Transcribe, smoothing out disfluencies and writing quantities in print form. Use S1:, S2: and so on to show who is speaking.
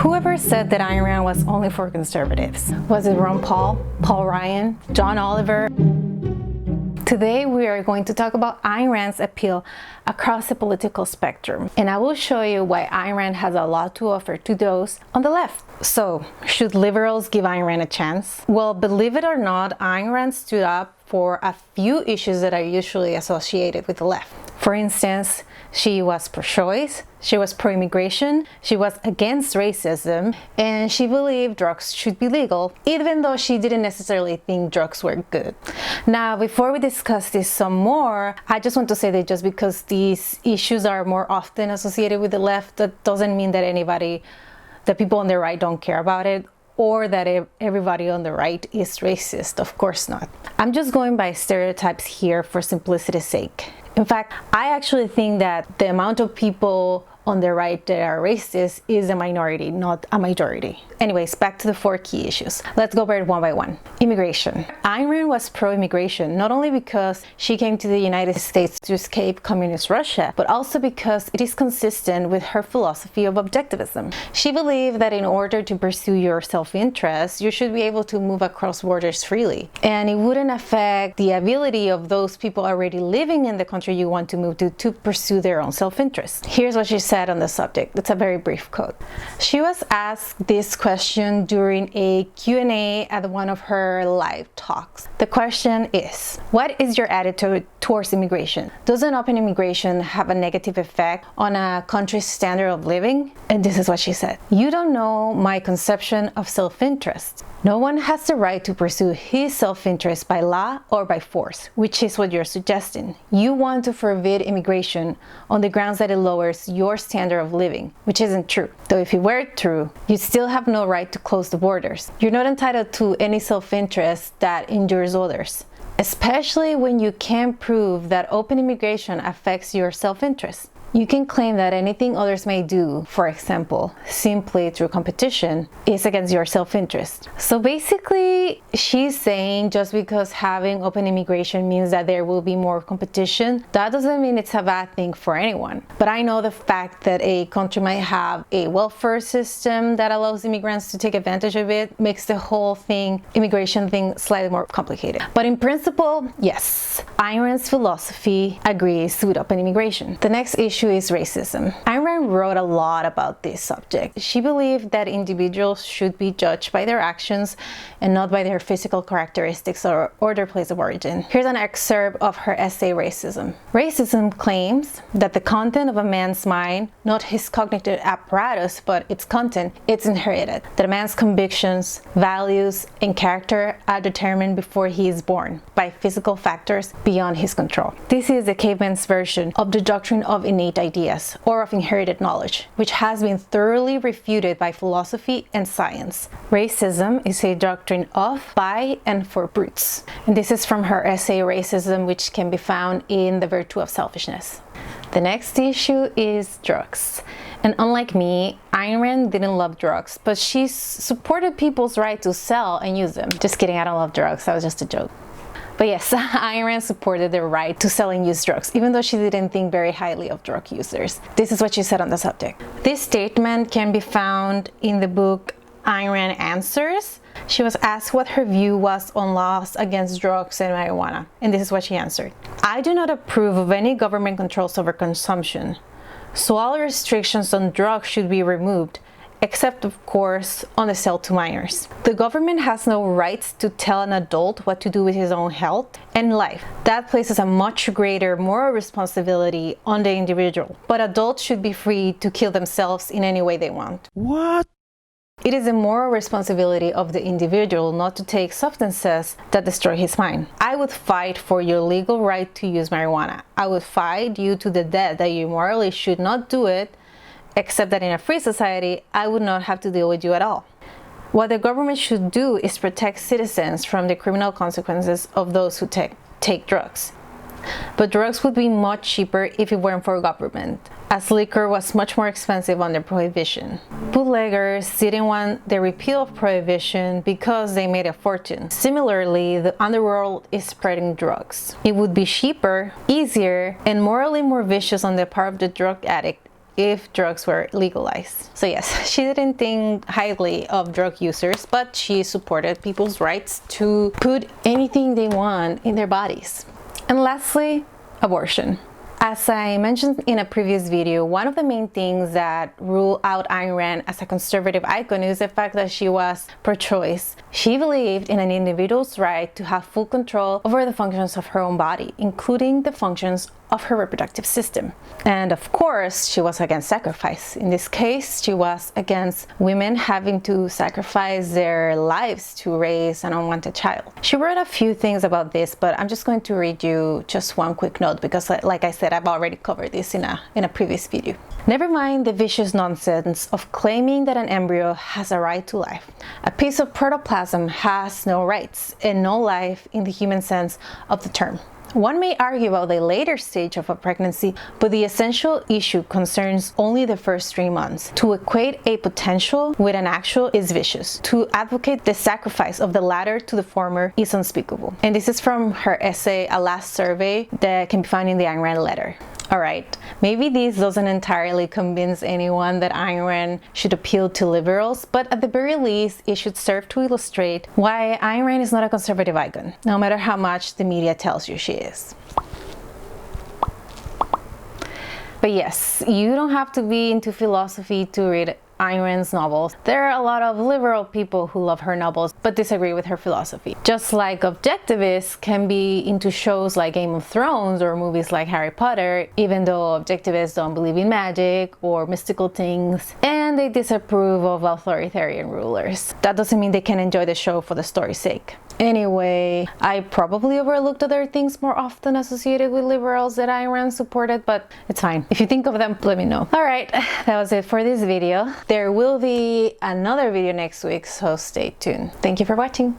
S1: Whoever said that Ayn Rand was only for conservatives? Was it Ron Paul, Paul Ryan, John Oliver? Today we are going to talk about Ayn Rand's appeal across the political spectrum, and I will show you why Ayn Rand has a lot to offer to those on the left. So, should liberals give Ayn Rand a chance? Well, believe it or not, Ayn Rand stood up for a few issues that are usually associated with the left. For instance, she was pro-choice, she was pro-immigration, she was against racism, and she believed drugs should be legal, even though she didn't necessarily think drugs were good. Now, before we discuss this some more, I just want to say that just because these issues are more often associated with the left, that doesn't mean that people on the right don't care about it, or that everybody on the right is racist. Of course not. I'm just going by stereotypes here for simplicity's sake. In fact, I actually think that the amount of people on the right that are racist is a minority, not a majority. Anyways, back to the four key issues. Let's go over it one by one. Immigration. Ayn Rand was pro-immigration, not only because she came to the United States to escape communist Russia, but also because it is consistent with her philosophy of objectivism. She believed that in order to pursue your self-interest, you should be able to move across borders freely, and it wouldn't affect the ability of those people already living in the country you want to move to pursue their own self-interest. Here's what she said on the subject. That's a very brief quote. She was asked this question during a Q&A at one of her live talks. The question is, what is your attitude towards immigration? Does an open immigration have a negative effect on a country's standard of living? And this is what she said. You don't know my conception of self-interest. No one has the right to pursue his self-interest by law or by force, which is what you're suggesting. You want to forbid immigration on the grounds that it lowers your standard of living, which isn't true. Though if it were true, you still have no right to close the borders. You're not entitled to any self-interest that injures others, especially when you can't prove that open immigration affects your self-interest. You can claim that anything others may do, for example, simply through competition, is against your self-interest. So basically, she's saying just because having open immigration means that there will be more competition, that doesn't mean it's a bad thing for anyone. But I know the fact that a country might have a welfare system that allows immigrants to take advantage of it makes the whole immigration thing, slightly more complicated. But in principle, yes, Ayn Rand's philosophy agrees with open immigration. The next issue is racism. Ayn Rand wrote a lot about this subject. She believed that individuals should be judged by their actions and not by their physical characteristics or their place of origin. Here's an excerpt of her essay, Racism. Racism claims that the content of a man's mind, not his cognitive apparatus, but its content, it's inherited. That a man's convictions, values, and character are determined before he is born by physical factors beyond his control. This is the caveman's version of the doctrine of innate ideas or of inherited knowledge, which has been thoroughly refuted by philosophy and science. Racism is a doctrine of, by, and for brutes. And this is from her essay Racism, which can be found in The Virtue of Selfishness. The next issue is drugs. And unlike me, Ayn Rand didn't love drugs, but she supported people's right to sell and use them. Just kidding, I don't love drugs, that was just a joke. But yes, Ayn Rand supported the right to sell and use drugs, even though she didn't think very highly of drug users. This is what she said on the subject. This statement can be found in the book Ayn Rand Answers. She was asked what her view was on laws against drugs and marijuana, and this is what she answered. I do not approve of any government controls over consumption, so all restrictions on drugs should be removed, except of course on the sale to minors. The government has no rights to tell an adult what to do with his own health and life. That places a much greater moral responsibility on the individual. But adults should be free to kill themselves in any way they want.
S2: What?
S1: It is a moral responsibility of the individual not to take substances that destroy his mind. I would fight for your legal right to use marijuana. I would fight you to the death that you morally should not do it, except that in a free society, I would not have to deal with you at all. What the government should do is protect citizens from the criminal consequences of those who take drugs. But drugs would be much cheaper if it weren't for government, as liquor was much more expensive under prohibition. Bootleggers didn't want the repeal of prohibition because they made a fortune. Similarly, the underworld is spreading drugs. It would be cheaper, easier, and morally more vicious on the part of the drug addict if drugs were legalized. So yes, she didn't think highly of drug users, but she supported people's rights to put anything they want in their bodies. And lastly, abortion. As I mentioned in a previous video, one of the main things that rule out Ayn Rand as a conservative icon is the fact that she was pro-choice. She believed in an individual's right to have full control over the functions of her own body, including the functions of her reproductive system. And of course, she was against sacrifice. In this case, she was against women having to sacrifice their lives to raise an unwanted child. She wrote a few things about this, but I'm just going to read you just one quick note because, like I said, I've already covered this in a previous video. Never mind the vicious nonsense of claiming that an embryo has a right to life. A piece of protoplasm has no rights and no life in the human sense of the term. One may argue about the later stage of a pregnancy, but the essential issue concerns only the first 3 months. To equate a potential with an actual is vicious. To advocate the sacrifice of the latter to the former is unspeakable. And this is from her essay, A Last Survey, that can be found in the Ayn Rand letter. Alright, maybe this doesn't entirely convince anyone that Ayn Rand should appeal to liberals, but at the very least, it should serve to illustrate why Ayn Rand is not a conservative icon, no matter how much the media tells you she is. But yes, you don't have to be into philosophy to read Ayn Rand's novels. There are a lot of liberal people who love her novels but disagree with her philosophy. Just like objectivists can be into shows like Game of Thrones or movies like Harry Potter, even though objectivists don't believe in magic or mystical things, and they disapprove of authoritarian rulers. That doesn't mean they can enjoy the show for the story's sake. Anyway, I probably overlooked other things more often associated with liberals that Ayn Rand supported, but it's fine. If you think of them, let me know. Alright, that was it for this video. There will be another video next week, so stay tuned. Thank you for watching.